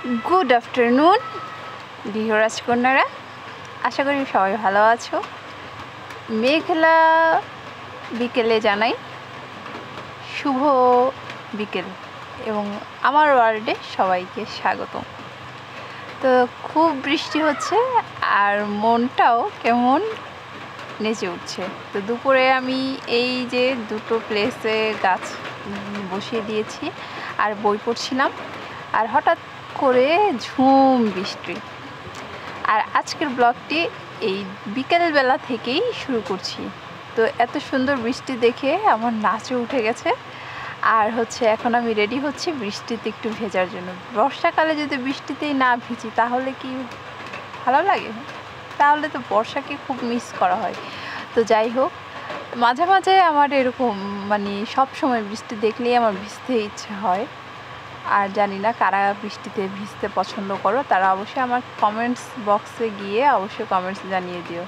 Good afternoon गृह राजकन्यारा आशा करी सबाई भालो आछो। मेघला बिकेले जानाई शुभ बिकेल एवं आमार वार्डे सबाइके स्वागतम। तो खूब बृष्टि होच्छे आर मनटाओ केमन नेचे उठছে। तो दुपुरे आमी এই যে দুটো প্লেসে গাছ বসিয়ে দিয়েছি আর বই পড়ছিলাম আর হঠাৎ করে ঝুম বৃষ্টি। আর আজকের ব্লগটি এই বিকেল বেলা থেকেই শুরু করছি। তো এত সুন্দর বৃষ্টি দেখে আমার নাচও উঠে গেছে। আর হচ্ছে এখন আমি রেডি হচ্ছি বৃষ্টিতে একটু ভেজার জন্য। বর্ষাকালে যদি বৃষ্টিতেই না ভিজি তাহলে কি ভালো লাগে? তাহলে তো বর্ষাকে খুব মিস করা হয়। তো যাই হোক, মাঝে মাঝে আমার এরকম মানে সব সময় বৃষ্টি দেখলেই আমার ভিজতে ইচ্ছে হয়। আর জানি না কারা বৃষ্টিতে ভিজতে পছন্দ করো, তারা অবশ্যই আমার কমেন্টস বক্সে গিয়ে অবশ্যই কমেন্টস জানিয়ে দিও।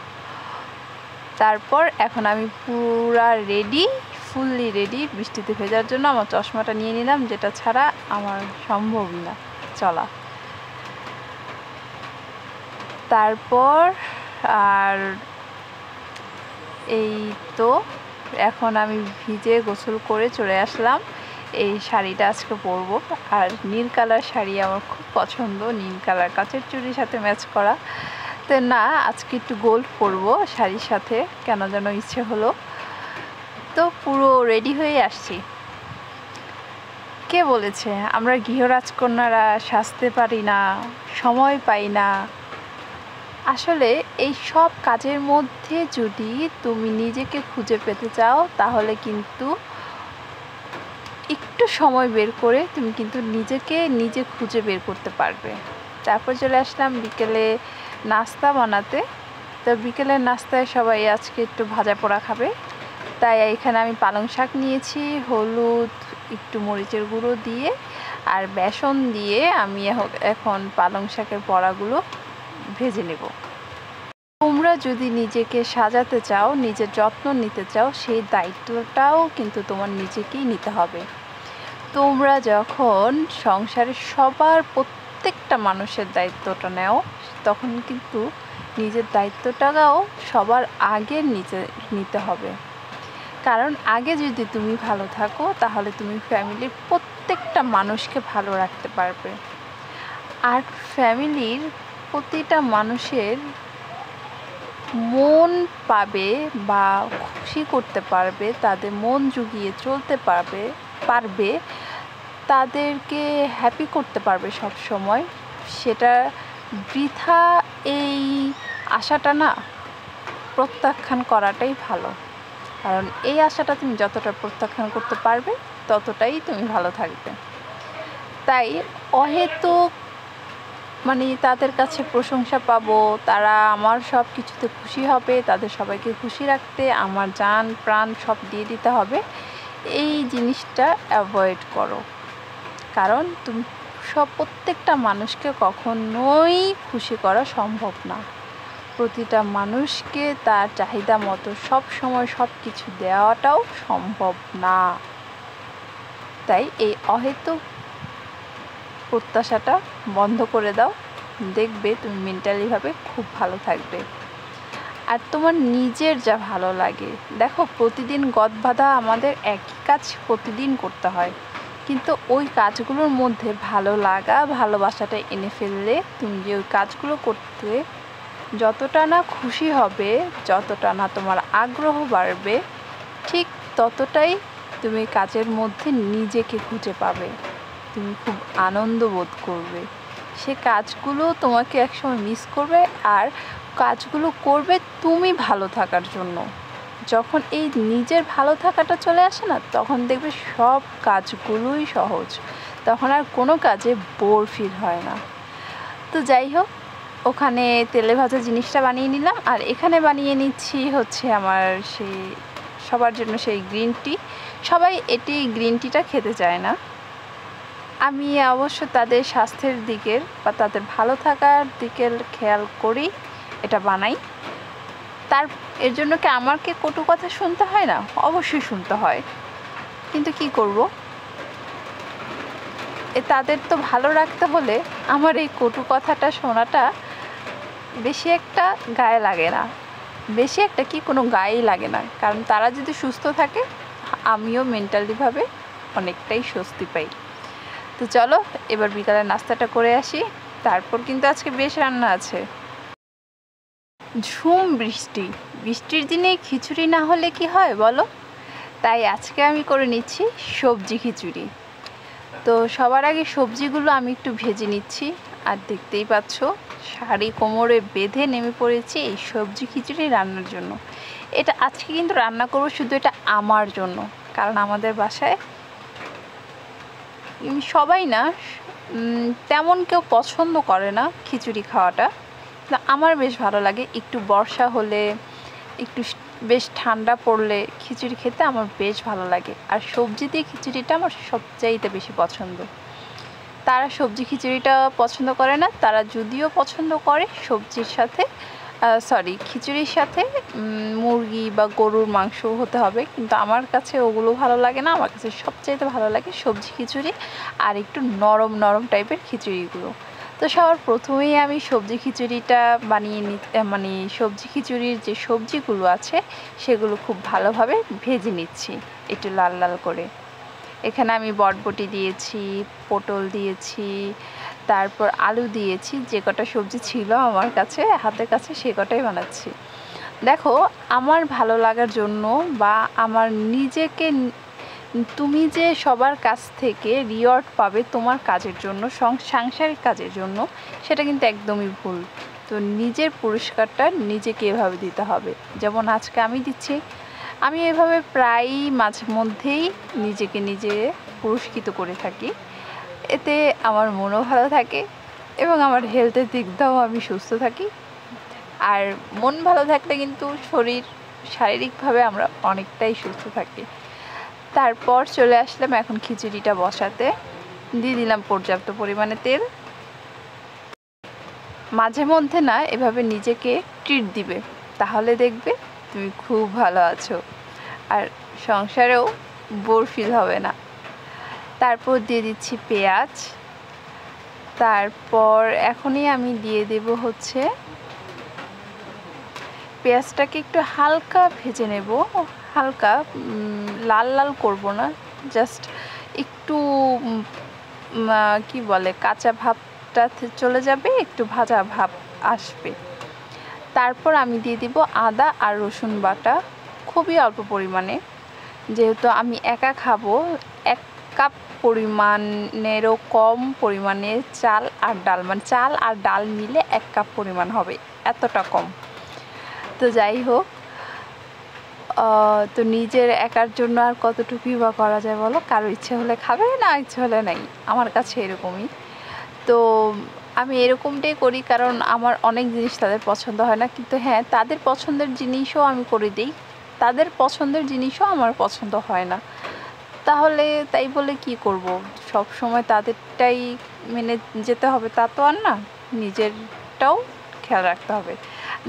তারপর এখন আমি পুরা রেডি, ফুললি রেডি বৃষ্টিতে ভেজার জন্য। আমার চশমাটা নিয়ে নিলাম, যেটা ছাড়া আমার সম্ভবই না চলা। তারপর আর এই তো এখন আমি ভিজে গোসল করে চলে আসলাম। এই শাড়িটা আজকে পরবো, আর নীল কালার শাড়ি আমার খুব পছন্দ, নীল কালার কাচের চুড়ির সাথে ম্যাচ করা। তো না, আজকে একটু গোল্ড পরবো শাড়ির সাথে, কেন যেন ইচ্ছে হলো। তো পুরো রেডি হয়ে আসছি। কে বলেছে আমরা গৃহরাজকন্যারা সাজতে পারি না, সময় পাই না? আসলে এই সব কাজের মধ্যে যদি তুমি নিজেকে খুঁজে পেতে চাও তাহলে কিন্তু একটু সময় বের করে তুমি কিন্তু নিজেকে নিজে খুঁজে বের করতে পারবে। তারপর চলে আসলাম বিকেলে নাস্তা বানাতে। তো বিকেলের নাস্তায় সবাই আজকে একটু ভাজা পোড়া খাবে, তাই এখানে আমি পালং শাক নিয়েছি, হলুদ একটু মরিচের গুঁড়ো দিয়ে আর বেসন দিয়ে আমি এখন পালং শাকের বড়াগুলো ভেজে নেব। তোমরা যদি নিজেকে সাজাতে চাও, নিজের যত্ন নিতে চাও, সেই দায়িত্বটাও কিন্তু তোমার নিজেকেই নিতে হবে। তোমরা যখন সংসারের সবার প্রত্যেকটা মানুষের দায়িত্বটা নাও, তখন কিন্তু নিজের দায়িত্বটাও সবার আগে নিতে হবে। কারণ আগে যদি তুমি ভালো থাকো তাহলে তুমি ফ্যামিলির প্রত্যেকটা মানুষকে ভালো রাখতে পারবে। আর ফ্যামিলির প্রতিটা মানুষের মন পাবে বা খুশি করতে পারবে, তাদের মন জুগিয়ে চলতে পারবে, তাদেরকে হ্যাপি করতে পারবে সব সময়। সেটা বৃথা এই আশাটা না প্রত্যাখ্যান করাটাই ভালো। কারণ এই আশাটা তুমি যতটা প্রত্যাখ্যান করতে পারবে ততটাই তুমি ভালো থাকবে। তাই অহেতুক মানে তাদের কাছে প্রশংসা পাবো, তারা আমার সব কিছুতে খুশি হবে, তাদের সবাইকে খুশি রাখতে আমার জান প্রাণ সব দিয়ে দিতে হবে, এই জিনিসটা অ্যাভয়েড করো। কারণ তুমি প্রত্যেকটা মানুষকে কখনোই খুশি করা সম্ভব না। প্রতিটা মানুষকে তার চাহিদা মতো সব সময় সব কিছু দেওয়াটাও সম্ভব না। তাই এই অহেতুক প্রত্যাশাটা বন্ধ করে দাও, দেখবে তুমি মেন্টালিভাবে খুব ভালো থাকবে। আর তোমার নিজের যা ভালো লাগে, দেখো প্রতিদিন গদবাঁধা আমাদের একই কাজ প্রতিদিন করতে হয়, কিন্তু ওই কাজগুলোর মধ্যে ভালো লাগা ভালোবাসাটা এনে ফেললে তুমি যে ওই কাজগুলো করতে যতটা না খুশি হবে, যতটা না তোমার আগ্রহ বাড়বে, ঠিক ততটাই তুমি কাজের মধ্যে নিজেকে খুঁজে পাবে। তুমি খুব আনন্দ বোধ করবে, সে কাজগুলো তোমাকে একসময় মিস করবে, আর কাজগুলো করবে তুমি ভালো থাকার জন্য। যখন এই নিজের ভালো থাকাটা চলে আসে না, তখন দেখবে সব কাজগুলোই সহজ, তখন আর কোনো কাজে বোর ফিল হয় না। তো যাই হোক, ওখানে তেলে ভাজা জিনিসটা বানিয়ে নিলাম, আর এখানে বানিয়ে নিচ্ছি হচ্ছে আমার সেই সবার জন্য সেই গ্রিন টি। সবাই গ্রিন টিটা খেতে চায় না। আমি অবশ্য তাদের স্বাস্থ্যের দিকের বা তাদের ভালো থাকার দিকের খেয়াল করেই এটা বানাই। এর জন্য কি আমাকে কটু কথা শুনতে হয় না? অবশ্যই শুনতে হয়, কিন্তু কি করব, তাদের তো ভালো রাখতে হলে আমার এই কটু কথাটা শোনাটা বেশি একটা গায়ে লাগে না, বেশি একটা কি কোনো গায়েই লাগে না, কারণ তারা যদি সুস্থ থাকে আমিও মেন্টালিভাবে অনেকটাই স্বস্তি পাই। তো চলো এবার বিকালে নাস্তাটা করে আসি, তারপর কিন্তু আজকে বেশ রান্না আছে। ঝুম বৃষ্টি, বৃষ্টির দিনে খিচুড়ি না হলে কি হয় বলো? তাই আজকে আমি করে নিচ্ছি সবজি খিচুড়ি। তো সবার আগে সবজিগুলো আমি একটু ভেজে নিচ্ছি, আর দেখতেই পাচ্ছ শাড়ি কোমরে বেঁধে নেমে পড়েছি এই সবজি খিচুড়ি রান্নার জন্য। এটা আজকে কিন্তু রান্না করবো শুধু এটা আমার জন্য, কারণ আমাদের বাসায় সবাই না তেমন কেউ পছন্দ করে না খিচুড়ি খাওয়াটা, আমার বেশ ভালো লাগে। একটু বর্ষা হলে, একটু বেশ ঠান্ডা পড়লে খিচুড়ি খেতে আমার বেশ ভালো লাগে। আর সবজি দিয়ে খিচুড়িটা আমার সবচাইতে বেশি পছন্দ। তারা সবজি খিচুড়িটা পছন্দ করে না, তারা যদিও পছন্দ করে সবজির সাথে খিচুড়ির সাথে মুরগি বা গরুর মাংস হতে হবে, কিন্তু আমার কাছে ওগুলো ভালো লাগে না। আমার কাছে সবচাইতে ভালো লাগে সবজি খিচুড়ি আর একটু নরম নরম টাইপের খিচুড়িগুলো। তো সবার প্রথমেই আমি সবজি খিচুড়িটা মানে সবজি খিচুড়ির যে সবজিগুলো আছে সেগুলো খুব ভালোভাবে ভেজে নিচ্ছি একটু লাল লাল করে। এখানে আমি বটবটি দিয়েছি, পটল দিয়েছি, তারপর আলু দিয়েছি, যে কটা সবজি ছিল আমার কাছে হাতের কাছে সে কটাই বানাচ্ছি। দেখো আমার ভালো লাগার জন্য বা আমার নিজেকে, তুমি যে সবার কাছ থেকে রিওয়ার্ড পাবে তোমার কাজের জন্য, সাংসারিক কাজের জন্য, সেটা কিন্তু একদমই ভুল। তো নিজের পুরস্কারটা নিজেকে এভাবে দিতে হবে, যেমন আজকে আমি দিচ্ছি। আমি এভাবে প্রায়ই মাঝে মধ্যেই নিজেকে নিজে পুরস্কৃত করে থাকি, এতে আমার মনও ভালো থাকে এবং আমার হেলথের দিক দিয়েও আমি সুস্থ থাকি। আর মন ভালো থাকলে কিন্তু শারীরিকভাবে আমরা অনেকটাই সুস্থ থাকি। তারপর চলে আসলাম এখন খিচুড়িটা বসাতে, দিয়ে দিলাম পর্যাপ্ত পরিমাণে তেল। মাঝে মধ্যে না এভাবে নিজেকে ট্রিট দিবে, তাহলে দেখবে তুমি খুব ভালো আছো আর সংসারেও বোর ফিল হবে না। তারপর দিয়ে দিচ্ছি পেঁয়াজ, তারপর এখনই আমি দিয়ে দেব হচ্ছে পেঁয়াজটাকে একটু হালকা ভেজে নেব, হালকা লাল লাল করব না, জাস্ট একটু কি বলে কাঁচা ভাবটা চলে যাবে, একটু ভাজা ভাব আসবে। তারপর আমি দিয়ে দিব আদা আর রসুন বাটা, খুবই অল্প পরিমাণে, যেহেতু আমি একা খাবো। 1 কাপ পরিমাণেরও কম পরিমাণে চাল আর ডাল, মানে চাল আর ডাল মিলে 1 কাপ পরিমাণ হবে, এতটা কম। তো যাই হোক, তো নিজের একার জন্য আর কতটুকুই বা করা যায় বলো, কারো ইচ্ছে হলে খাবে, না ইচ্ছে হলে নাই, আমার কাছে এরকমই। তো আমি এরকমটাই করি, কারণ আমার অনেক জিনিস তাদের পছন্দ হয় না, কিন্তু হ্যাঁ তাদের পছন্দের জিনিসও আমি করে দিই, তাদের পছন্দের জিনিসও আমার পছন্দ হয় না। তাহলে তাই বলে কি করব, সব সময় তাদেরটাই মেনে যেতে হবে তা তো আর না, নিজেরটাও খেয়াল রাখতে হবে।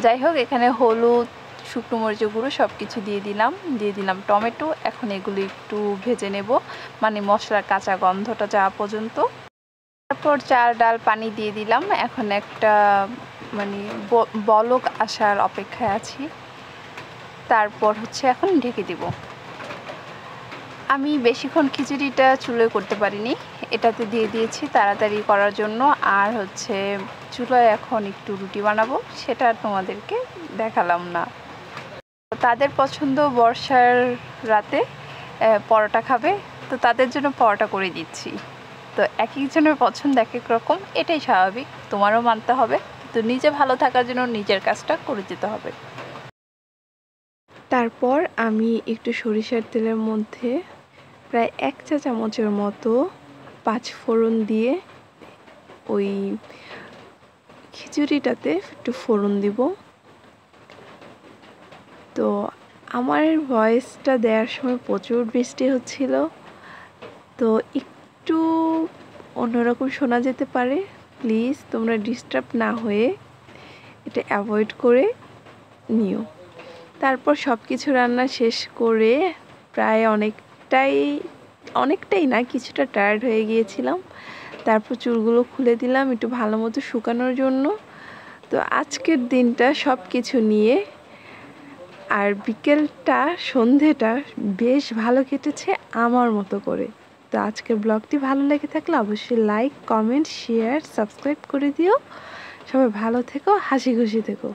যাই হোক, এখানে হলুদ, শুকনো মরিচের গুঁড়ো সব কিছু দিয়ে দিলাম টমেটো। এখন এগুলো একটু ভেজে নেব, মানে মশলার কাঁচা গন্ধটা যাওয়া পর্যন্ত। তারপর চাল ডাল পানি দিয়ে দিলাম, এখন একটা মানে বলক আসার অপেক্ষায় আছি। তারপর হচ্ছে এখন ঢেকে দিব। আমি বেশিক্ষণ খিচুড়িটা চুলোয় করতে পারিনি, এটাতে দিয়ে দিয়েছি তাড়াতাড়ি করার জন্য। আর হচ্ছে চুলোয় এখন একটু রুটি বানাবো, সেটা তোমাদেরকে দেখালাম না। তাদের পছন্দ বর্ষার রাতে পরোটা খাবে, তো তাদের জন্য পরোটা করে দিচ্ছি। তো এক একজনের পছন্দ এক এক রকম, এটাই স্বাভাবিক, তোমারও মানতে হবে। তো নিজে ভালো থাকার জন্য নিজের কাজটা করে যেতে হবে। তারপর আমি একটু সরিষার তেলের মধ্যে প্রায় 1 চা চামচের মতো 5 ফোড়ন দিয়ে ওই খিচুড়িটাতে একটু ফোড়ন দিব। তো আমার ভয়েসটা দেওয়ার সময় প্রচুর বৃষ্টি হচ্ছিল, তো একটু অন্যরকম শোনা যেতে পারে, প্লিজ তোমরা ডিস্টার্ব না হয়ে এটা অ্যাভয়েড করে নিও। তারপর সব কিছু রান্না শেষ করে প্রায় অনেকটাই না, কিছুটা টায়ার্ড হয়ে গিয়েছিলাম। তারপর চুলগুলো খুলে দিলাম একটু ভালো মতো শুকানোর জন্য। তো আজকের দিনটা সব কিছু নিয়ে আর বিকেলটা সন্ধেটা বেশ ভালো কেটেছে আমার মতো করে। তো আজকের ব্লগটি ভালো লেগে থাকলে অবশ্যই লাইক, কমেন্ট, শেয়ার, সাবস্ক্রাইব করে দিও। সবাই ভালো থেকো, হাসি খুশি থেকো।